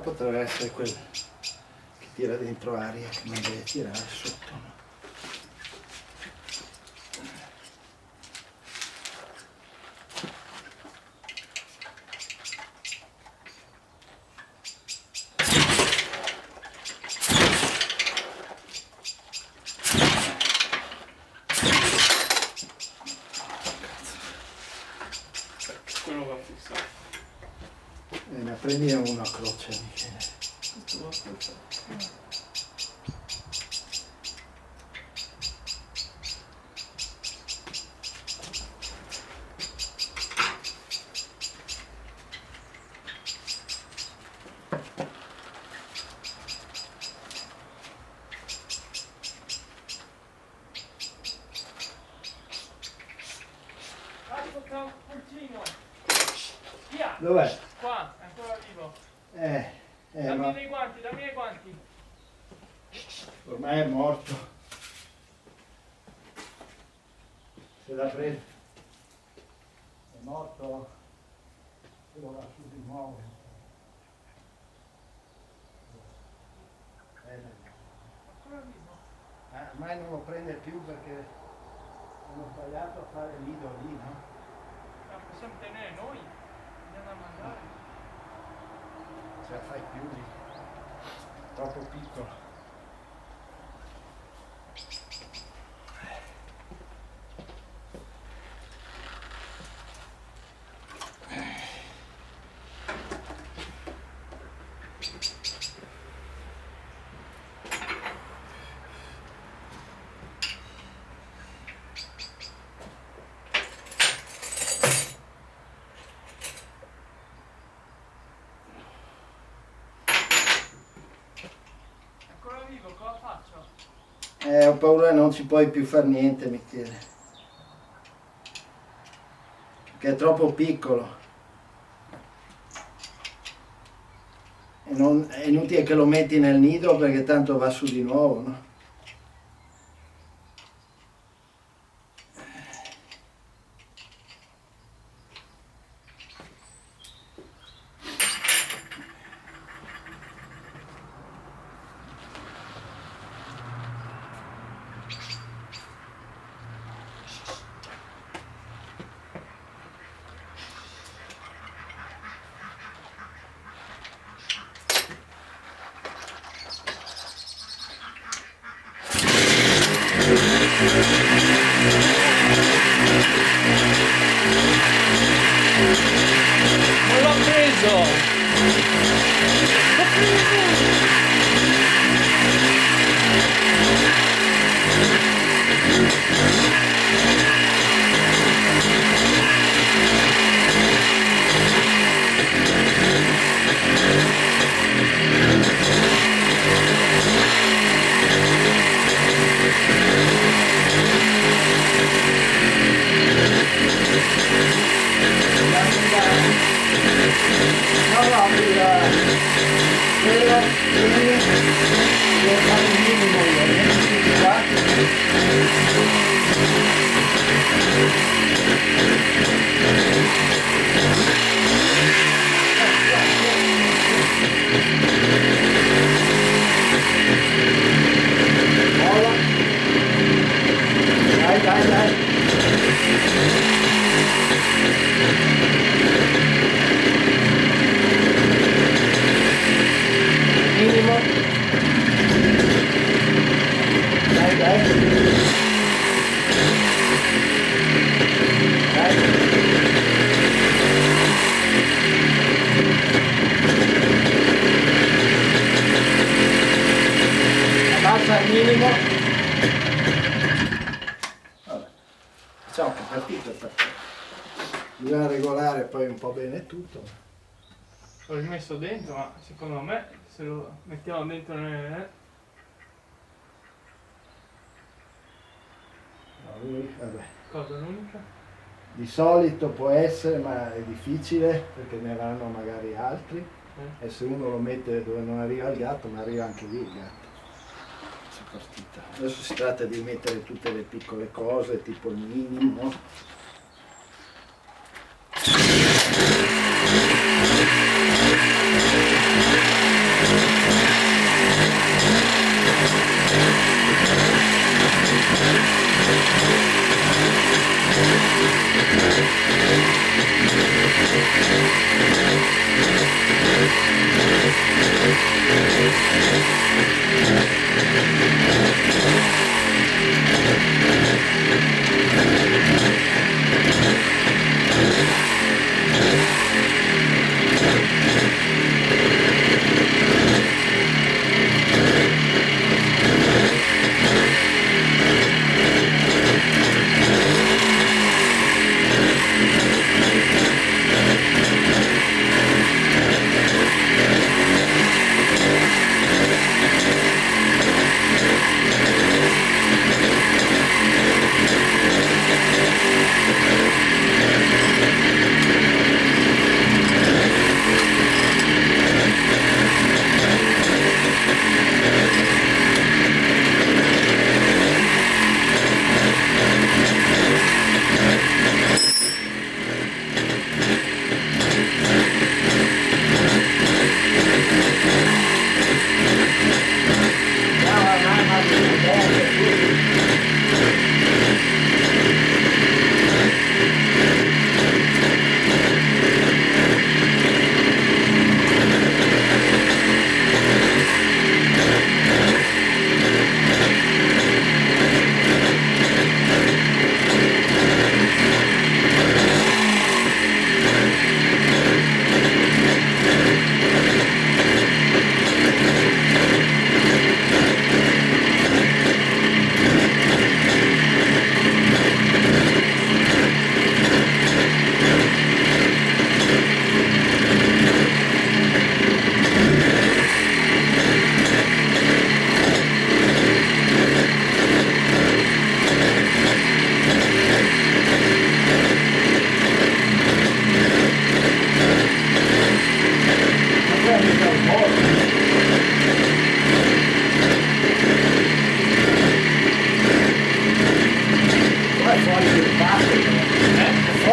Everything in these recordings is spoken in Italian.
potrebbe essere quel che tira dentro aria, che non deve tirare sotto, no? Quello va fissato. Ne prendiamo una croce, Michele. Questo va fissato. Via! Dov'è? Qua, è ancora vivo. Ma Dammi i guanti. ormai è morto. Se l'ha preso. È morto. Se lo va su di nuovo. Ancora vivo. Ormai non lo prende più perché hanno sbagliato a fare il nido lì, no? La possiamo tenere noi? Andiamo a mangiare. Ce la fai più lì. Troppo piccolo. Ancora vivo, cosa faccio? Ho paura che non ci puoi più fare niente, Michele. Perché è troppo piccolo. È inutile che lo metti nel nido perché tanto va su di nuovo, no? Non l'ho preso! Abbassa al minimo. Vabbè. Facciamo che è partito perché bisogna regolare poi un po' bene tutto. L'ho rimesso dentro, ma secondo me se lo mettiamo dentro nel... No, lui, vabbè. Cosa l'unica? Di solito può essere, ma è difficile perché ne vanno magari altri. E se uno lo mette dove non arriva il gatto, ma arriva anche lì il gatto. È partita. Adesso si tratta di mettere tutte le piccole cose, tipo il minimo.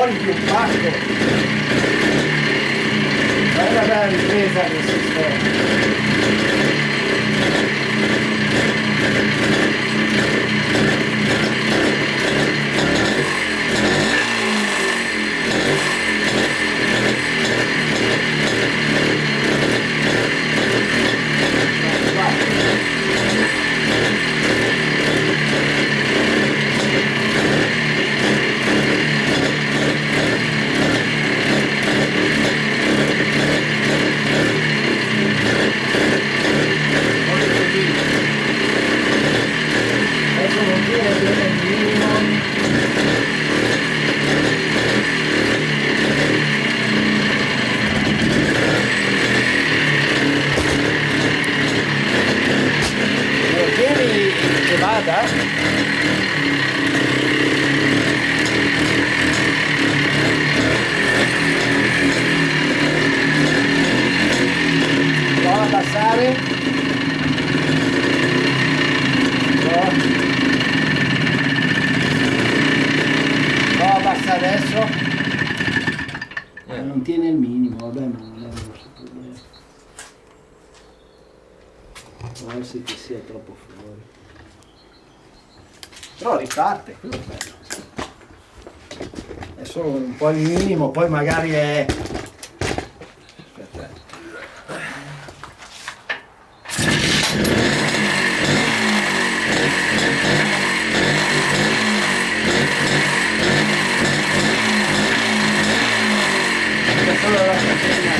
fuori più un pacco. Ma è una bella ripresa del sistema. Prova a passare. Prova a passare adesso. Non tiene il minimo, vabbè, ma non è un nostro problema. Può essere che sia troppo fuori. Però riparte, quello è bello. È solo un po' il minimo, poi magari è... Aspetta. È solo la catena.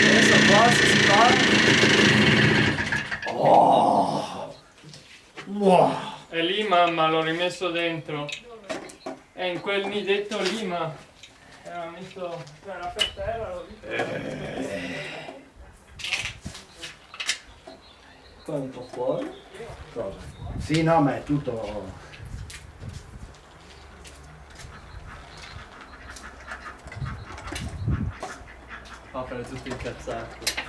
Adesso qua se si fa Oh! Wow! È lì mamma, l'ho rimesso dentro. È in quel nidetto lì, ma era messo, era per terra, l'ho visto. Qua un po' fuori. Cosa? Sì, no, ma è tutto... Opera tutto incazzato.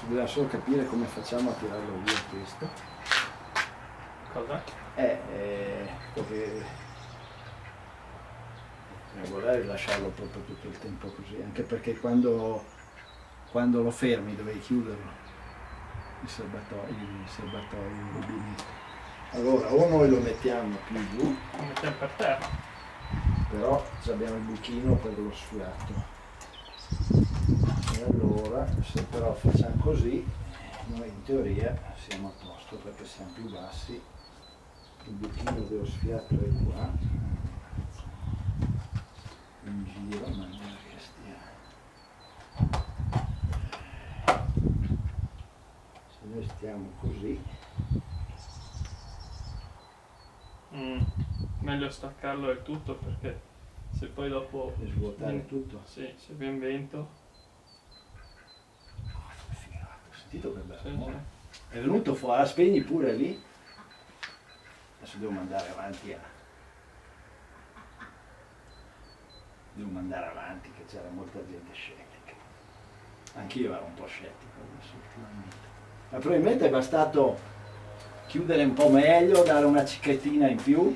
Bisogna solo capire come facciamo a tirarlo via questo. Cosa? Perché non vorrei lasciarlo proprio tutto il tempo così, anche perché quando lo fermi dovevi chiuderlo, il serbatoio, il rubinetto. Allora, o noi lo mettiamo più giù, Lo mettiamo per terra. però abbiamo il buchino per lo sfiato. E allora, se però facciamo così, noi in teoria siamo a posto perché siamo più bassi, il buchino dello sfiato è qua, in giro, in maniera che stia. Se noi stiamo così, Meglio staccarlo del tutto perché se poi dopo e svuotare tutto. sì, se viene vento. Ho sentito che bello. Sì, amore? sì. È venuto fuori, spegni pure lì. Adesso devo mandare avanti che c'era molta gente scettica. Anch'io ero un po' scettico adesso ultimamente. Ma probabilmente è bastato chiudere un po' meglio, dare una cicchettina in più